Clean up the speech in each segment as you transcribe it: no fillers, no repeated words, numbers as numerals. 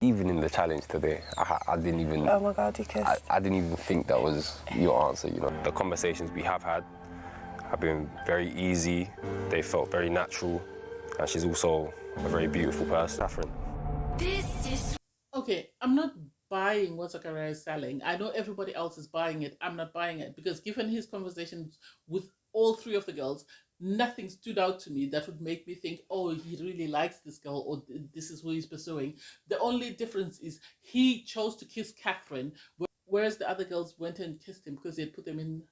Even in the challenge today, I didn't even. Oh my God, you kissed. I didn't even think that was your answer. You know, the conversations we have had have been very easy. They felt very natural, and she's also a very beautiful person, Catherine. Okay, I'm not buying what Zachariah is selling. I know everybody else is buying it. I'm not buying it because given his conversations with all three of the girls, nothing stood out to me that would make me think, oh, he really likes this girl or this is who he's pursuing. The only difference is he chose to kiss Catherine, whereas the other girls went and kissed him because they had put them in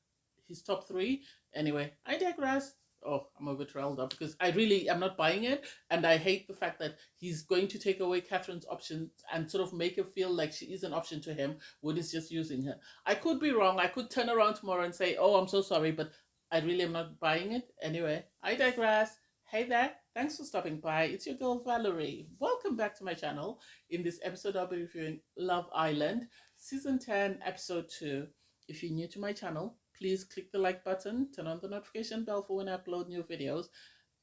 his top three. Anyway, I digress. Oh, I'm a bit riled up because I really am not buying it. And I hate the fact that he's going to take away Catherine's options and sort of make her feel like she is an option to him when he's just using her. I could be wrong. I could turn around tomorrow and say, oh, I'm so sorry, but I really am not buying it. Anyway, I digress. Hey there. Thanks for stopping by. It's your girl Valerie. Welcome back to my channel. In this episode, I'll be reviewing Love Island, Season 10, Episode 2. If you're new to my channel, please click the like button, turn on the notification bell for when I upload new videos.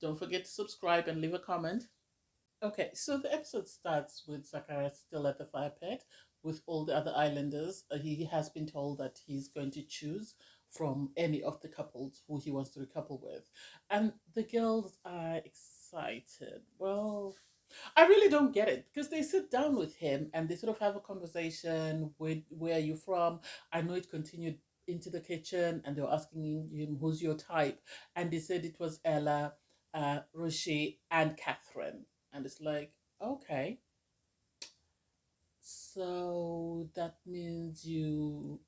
Don't forget to subscribe and leave a comment. Okay, so the episode starts with Zachariah still at the fire pit with all the other islanders. He has been told that he's going to choose from any of the couples who he wants to recouple with. And the girls are excited. Well, I really don't get it because they sit down with him and they sort of have a conversation with where are you from. I know it continued into the kitchen and they were asking him who's your type, and they said it was Ella, Roshi, and Catherine. And it's like, okay, so that means you're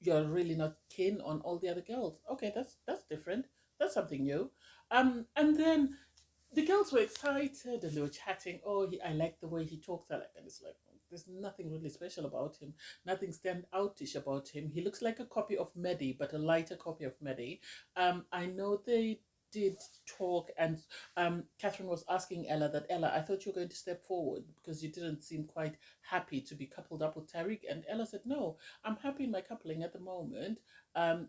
really not keen on all the other girls. Okay, that's different. That's something new. And then the girls were excited and they were chatting. Oh, I like the way he talks. And it's like, there's nothing really special about him. Nothing stand outish about him. He looks like a copy of Mehdi, but a lighter copy of Mehdi. I know they did talk, and Catherine was asking Ella that, Ella, I thought you were going to step forward because you didn't seem quite happy to be coupled up with Tariq. And Ella said, no, I'm happy in my coupling at the moment.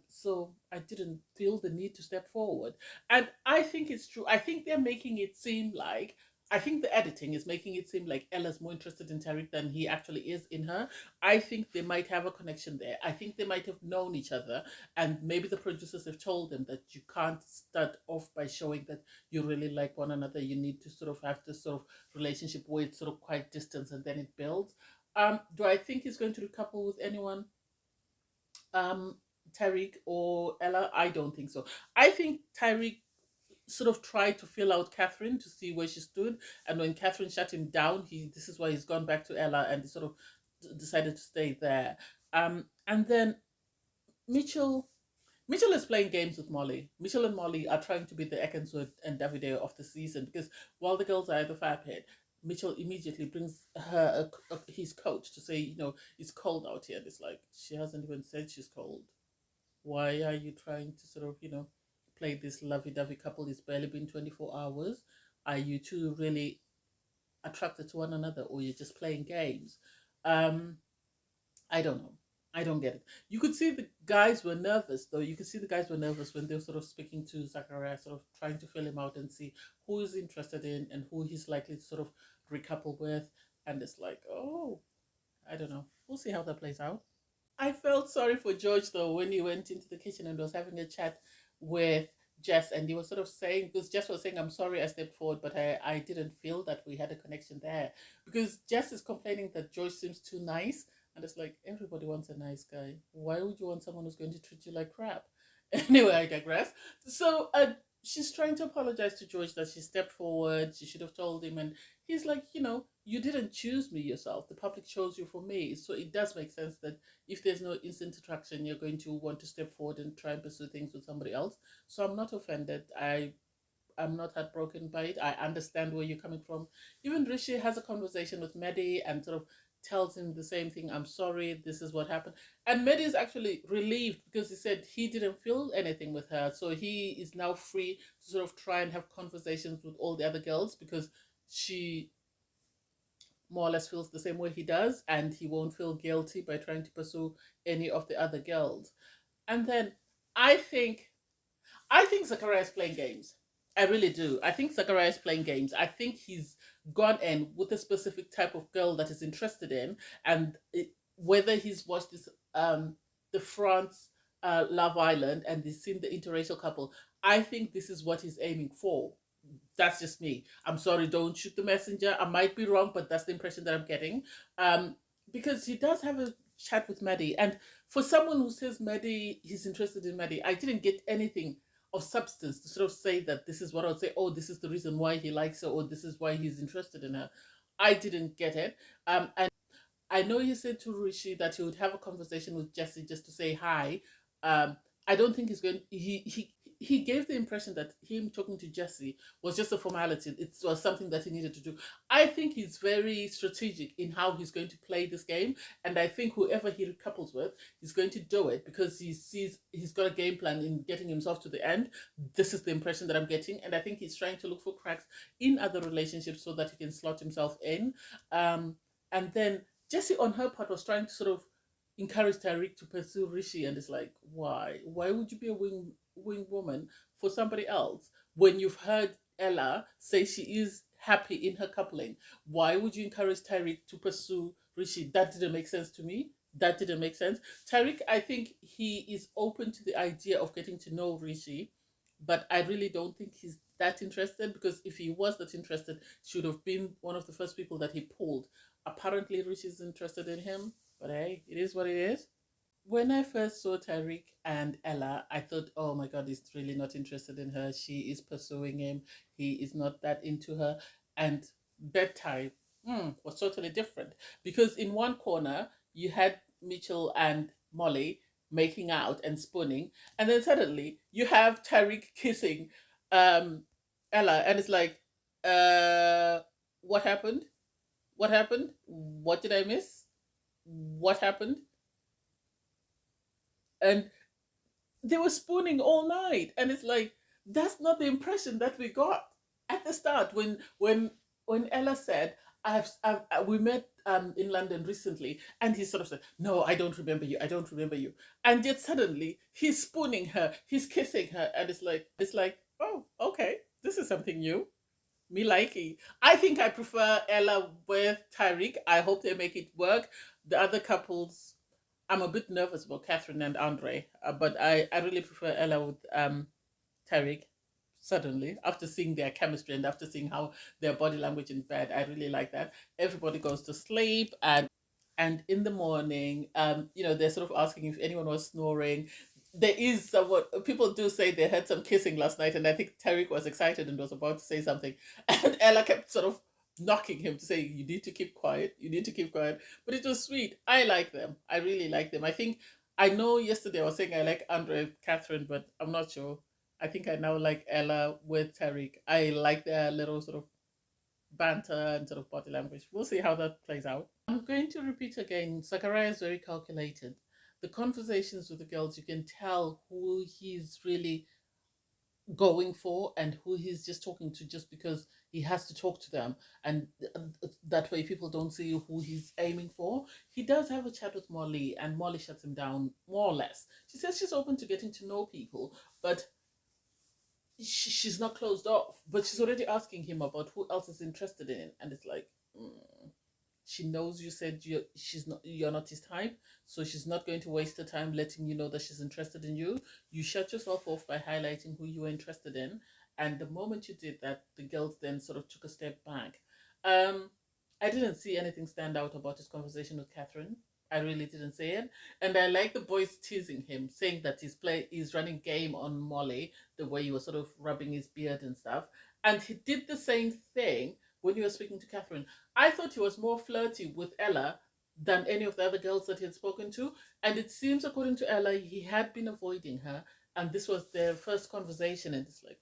So I didn't feel the need to step forward. And I think it's true. I think they're making it seem like, I think the editing is making it seem like Ella's more interested in Tariq than he actually is in her. I think they might have a connection there. I think they might have known each other, and maybe the producers have told them that you can't start off by showing that you really like one another. You need to sort of have this sort of relationship where it's sort of quite distant and then it builds. Do I think he's going to recouple with anyone? Tariq or Ella? I don't think so. I think Tariq sort of tried to fill out Catherine to see where she stood, and when Catherine shut him down, this is why he's gone back to Ella and he sort of decided to stay there. And then Mitchell. Mitchell is playing games with Molly. Mitchell and Molly are trying to be the Ecclesworth and Davide of the season because while the girls are at the fire pit, Mitchell immediately brings her his coat to say, it's cold out here. And it's like, she hasn't even said she's cold. Why are you trying to sort of, play this lovey-dovey couple? It's barely been 24 hours. Are you two really attracted to one another, or you're just playing games? I don't know. I don't get it. You could see the guys were nervous, though. You could see the guys were nervous when they were sort of speaking to Zachariah, sort of trying to fill him out and see who he's interested in and who he's likely to sort of recouple with. And it's like, oh, I don't know. We'll see how that plays out. I felt sorry for George though when he went into the kitchen and was having a chat with Jess, and he was sort of saying, because Jess was saying, I'm sorry I stepped forward, but I didn't feel that we had a connection there. Because Jess is complaining that George seems too nice, and it's like, everybody wants a nice guy. Why would you want someone who's going to treat you like crap? Anyway, I digress. So she's trying to apologize to George that she stepped forward. She should have told him. And he's like, you didn't choose me yourself. The public chose you for me. So it does make sense that if there's no instant attraction, you're going to want to step forward and try and pursue things with somebody else. So I'm not offended. I'm not heartbroken by it. I understand where you're coming from. Even Rishi has a conversation with Mehdi and sort of tells him the same thing. I'm sorry, this is what happened. And Mehdi is actually relieved because he said he didn't feel anything with her. So he is now free to sort of try and have conversations with all the other girls because she more or less feels the same way he does, and he won't feel guilty by trying to pursue any of the other girls. And then I think Zachariah is playing games. I really do. I think Zachariah is playing games. I think he's gone in with a specific type of girl that he's interested in, and whether he's watched this the France Love Island and he's seen the interracial couple, I think this is what he's aiming for. That's just me. I'm sorry, don't shoot the messenger. I might be wrong, but that's the impression that I'm getting. Um, because he does have a chat with Maddie, and for someone who says Maddie, he's interested in Maddie, I didn't get anything of substance to sort of say that this is what I would say. Oh, this is the reason why he likes her, or this is why he's interested in her. I didn't get it. And I know he said to Rishi that he would have a conversation with Jesse just to say hi. I don't think he's going. He gave the impression that him talking to Jesse was just a formality. It was something that he needed to do. I think he's very strategic in how he's going to play this game, and I think whoever he couples with, he's going to do it because he sees he's got a game plan in getting himself to the end. This is the impression that I'm getting, and I think he's trying to look for cracks in other relationships so that he can slot himself in. And then Jessie, on her part, was trying to sort of encourage Tariq to pursue Rishi, and it's like, why? Why would you be a wing woman for somebody else when you've heard Ella say she is happy in her coupling? Why would you encourage Tariq to pursue Rishi? That didn't make sense to me. That didn't make sense. Tariq, I think he is open to the idea of getting to know Rishi, but I really don't think he's that interested, because if he was that interested, should have been one of the first people that he pulled. Apparently, Rich is interested in him, but hey, it is what it is. When I first saw Tariq and Ella, I thought, oh my God, he's really not interested in her. She is pursuing him. He is not that into her. And bedtime was totally different, because in one corner, you had Mitchell and Molly making out and spooning. And then suddenly you have Tariq kissing um, Ella. And it's like, what happened? What happened? What did I miss? What happened? And they were spooning all night, and it's like, that's not the impression that we got at the start when Ella said, we met in London recently, and he sort of said, no, I don't remember you, I don't remember you. And yet suddenly he's spooning her, he's kissing her, and it's like, oh, okay, this is something new. Me likey. I think I prefer Ella with Tyreek. I hope they make it work. The other couples, I'm a bit nervous about Catherine and Andre, but I really prefer Ella with Tyreek. Suddenly, after seeing their chemistry and after seeing how their body language in bed, I really like that. Everybody goes to sleep, and in the morning, they're sort of asking if anyone was snoring. There is somewhat, people do say they heard some kissing last night, and I think Tariq was excited and was about to say something, and Ella kept sort of knocking him to say, you need to keep quiet, you need to keep quiet. But it was sweet. I like them. I really like them. I think, I know yesterday I was saying I like Andre and Catherine, but I'm not sure. I think I now like Ella with Tariq. I like their little sort of banter and sort of body language. We'll see how that plays out. I'm going to repeat again. Zachariah is very calculated. The conversations with the girls, you can tell who he's really going for and who he's just talking to just because he has to talk to them, and that way people don't see who he's aiming for. He does have a chat with Molly, and Molly shuts him down more or less. She says she's open to getting to know people, but she's not closed off, but she's already asking him about who else is interested in it, and it's like, she knows you said you're not his type, so she's not going to waste her time letting you know that she's interested in you. You shut yourself off by highlighting who you were interested in, and the moment you did that, the girls then sort of took a step back. I didn't see anything stand out about his conversation with Catherine. I really didn't see it. And I like the boys teasing him, saying that he's running game on Molly, the way he was sort of rubbing his beard and stuff. And he did the same thing when he was speaking to Catherine. I thought he was more flirty with Ella than any of the other girls that he had spoken to. And it seems, according to Ella, he had been avoiding her. And this was their first conversation. And it's like,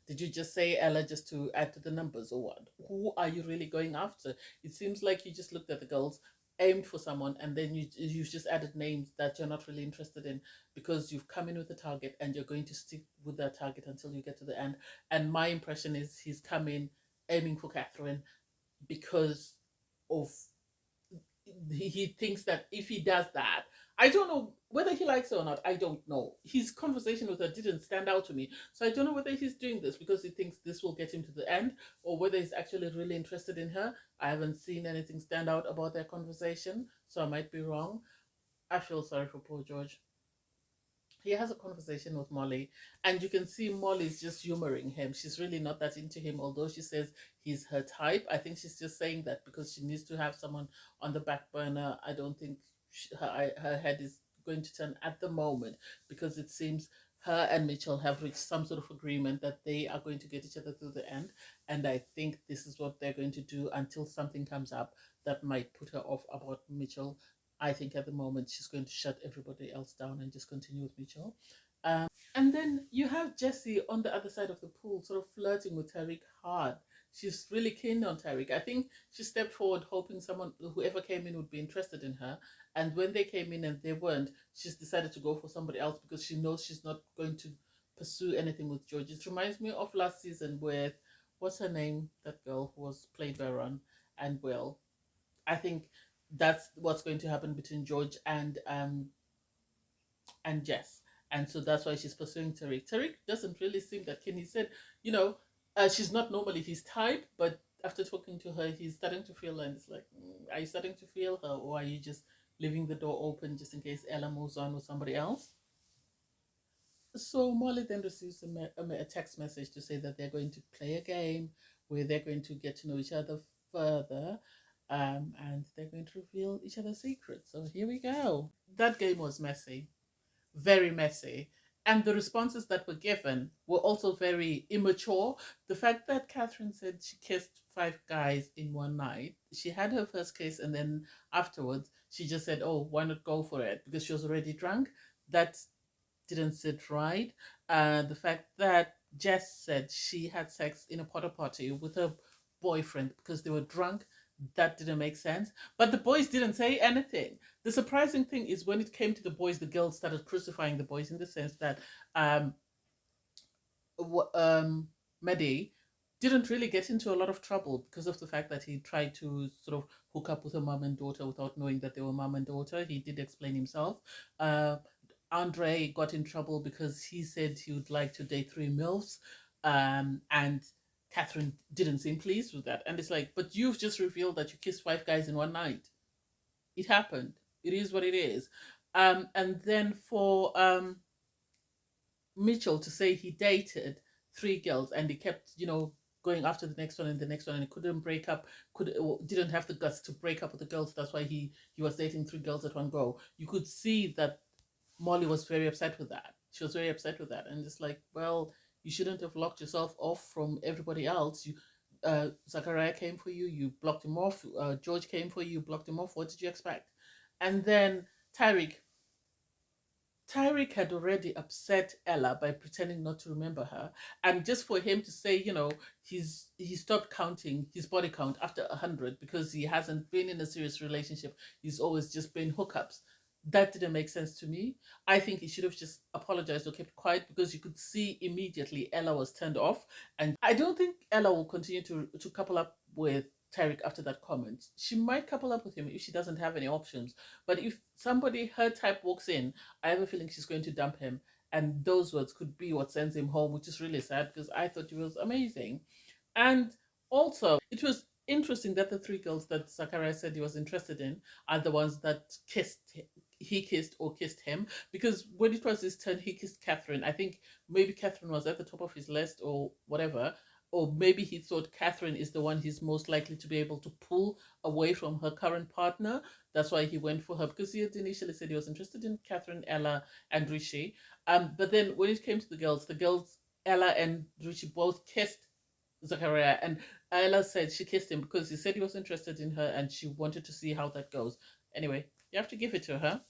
did you just say Ella just to add to the numbers, or what? Who are you really going after? It seems like you just looked at the girls, aimed for someone, and then you've just added names that you're not really interested in, because you've come in with a target and you're going to stick with that target until you get to the end. And my impression is he's come in aiming for Catherine because of he thinks that if he does that, I don't know whether he likes her or not. I don't know. His conversation with her didn't stand out to me. So I don't know whether he's doing this because he thinks this will get him to the end or whether he's actually really interested in her. I haven't seen anything stand out about their conversation, so I might be wrong. I feel sorry for poor George. He has a conversation with Molly, and you can see Molly's just humoring him. She's really not that into him, although she says he's her type. I think she's just saying that because she needs to have someone on the back burner. I don't think her head is going to turn at the moment because it seems her and Mitchell have reached some sort of agreement that they are going to get each other through the end. And I think this is what they're going to do until something comes up that might put her off about Mitchell. I think at the moment she's going to shut everybody else down and just continue with Mitchell. And then you have Jessie on the other side of the pool, sort of flirting with Tariq hard. She's really keen on Tariq. I think she stepped forward hoping someone, whoever came in, would be interested in her. And when they came in and they weren't, she's decided to go for somebody else because she knows she's not going to pursue anything with George. It reminds me of last season with, what's her name? That girl who was played by Ron and Will. I think that's what's going to happen between George and Jess. And so that's why she's pursuing Tariq. Tariq doesn't really seem that keen. He said, you know, she's not normally his type, but after talking to her, he's starting to feel, and it's like, are you starting to feel her, or are you just leaving the door open just in case Ella moves on with somebody else? So Molly then receives a text message to say that they're going to play a game where they're going to get to know each other further, and they're going to reveal each other's secrets. So here we go. That game was messy, very messy. And the responses that were given were also very immature. The fact that Catherine said she kissed 5 guys in one night, she had her first kiss, and then afterwards she just said, oh, why not go for it? Because she was already drunk. That didn't sit right. The fact that Jess said she had sex in a porta potty with her boyfriend because they were drunk, that didn't make sense. But the boys didn't say anything. The surprising thing is when it came to the boys, the girls started crucifying the boys in the sense that um, Mehdi didn't really get into a lot of trouble because of the fact that he tried to sort of hook up with a mom and daughter without knowing that they were mom and daughter. He did explain himself. Uh, Andre got in trouble because he said he would like to date 3 MILFs, and Catherine didn't seem pleased with that. And it's like, but you've just revealed that you kissed 5 guys in one night. It happened. It is what it is. And then for Mitchell to say he dated 3 girls and he kept, going after the next one and the next one, and he couldn't break up, didn't have the guts to break up with the girls. That's why he was dating 3 girls at one go. You could see that Molly was very upset with that. She was very upset with that, and it's like, well, you shouldn't have locked yourself off from everybody else. Zachariah came for you, you blocked him off. George came for you, you blocked him off. What did you expect? And then Tyreek. Tyreek had already upset Ella by pretending not to remember her, and just for him to say, he stopped counting his body count after 100 because he hasn't been in a serious relationship. He's always just been hookups. That didn't make sense to me. I think he should have just apologized or kept quiet because you could see immediately Ella was turned off, and I don't think Ella will continue to couple up with Tyreek after that comment. She might couple up with him if she doesn't have any options, but if somebody her type walks in, I have a feeling she's going to dump him. And those words could be what sends him home, which is really sad because I thought he was amazing. And also, it was interesting that the 3 girls that Zachariah said he was interested in are the ones that he kissed or kissed him. Because when it was his turn, he kissed Catherine. I think maybe Catherine was at the top of his list or whatever. Or maybe he thought Catherine is the one he's most likely to be able to pull away from her current partner. That's why he went for her, because he had initially said he was interested in Catherine, Ella, and Rishi. But then when it came to the girls, Ella and Rishi both kissed Zachariah, and Ella said she kissed him because he said he was interested in her and she wanted to see how that goes. Anyway, you have to give it to her.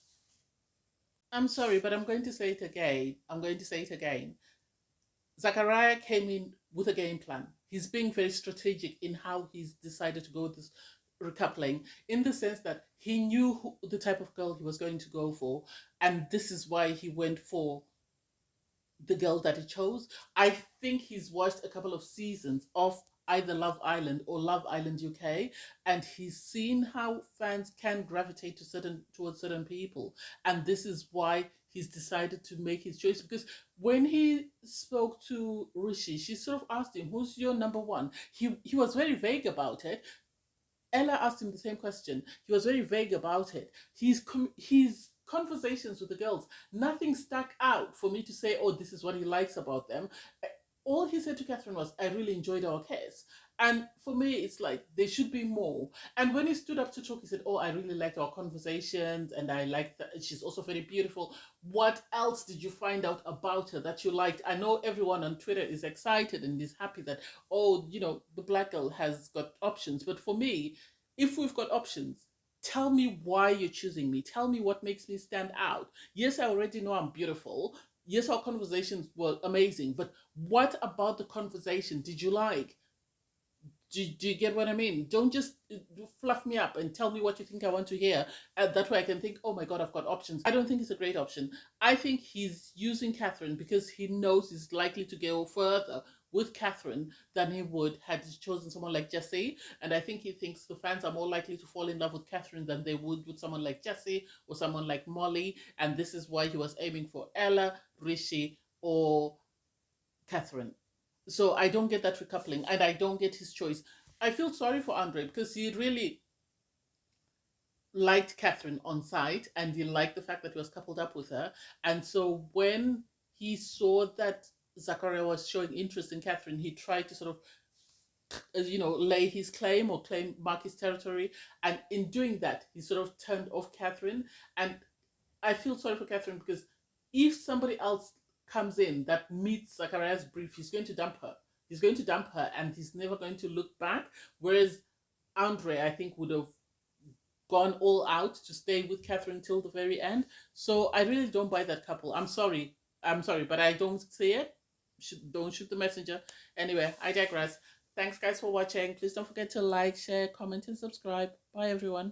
I'm sorry, but I'm going to say it again. Zachariah came in with a game plan. He's being very strategic in how he's decided to go with this recoupling, in the sense that he knew the type of girl he was going to go for, and this is why he went for the girl that he chose. I think he's watched a couple of seasons of either Love Island or Love Island UK, and he's seen how fans can gravitate towards certain people, and this is why he's decided to make his choice. Because when he spoke to Rishi, she sort of asked him, "Who's your number one?" He was very vague about it. Ella asked him the same question. He was very vague about it. His conversations with the girls, nothing stuck out for me to say, "Oh, this is what he likes about them." All he said to Catherine was, "I really enjoyed our kiss." And for me, it's like there should be more. And when he stood up to talk, he said, "Oh, I really liked our conversations, and I like that she's also very beautiful." What else did you find out about her that you liked? I know everyone on Twitter is excited and is happy that, oh, the black girl has got options. But for me, if we've got options, tell me why you're choosing me. Tell me what makes me stand out. Yes, I already know I'm beautiful. Yes, our conversations were amazing, but what about the conversation did you like? Do you get what I mean? Don't just fluff me up and tell me what you think I want to hear. That way I can think, oh my God, I've got options. I don't think it's a great option. I think he's using Catherine because he knows he's likely to go further with Catherine than he would had he chosen someone like Jessie. And I think he thinks the fans are more likely to fall in love with Catherine than they would with someone like Jessie or someone like Molly. And this is why he was aiming for Ella, Rishi, or Catherine. So I don't get that recoupling and I don't get his choice. I feel sorry for Andre because he really liked Catherine on sight and he liked the fact that he was coupled up with her. And so when he saw that Zachariah was showing interest in Catherine, he tried to sort of lay his claim or mark his territory. And in doing that, he sort of turned off Catherine. And I feel sorry for Catherine because if somebody else comes in that meets Zachariah's brief, he's going to dump her. He's going to dump her and he's never going to look back. Whereas Andre, I think, would have gone all out to stay with Catherine till the very end. So I really don't buy that couple. I'm sorry. But I don't see it. Don't shoot the messenger. Anyway, I digress. Thanks, guys, for watching. Please don't forget to like, share, comment, and subscribe. Bye, everyone.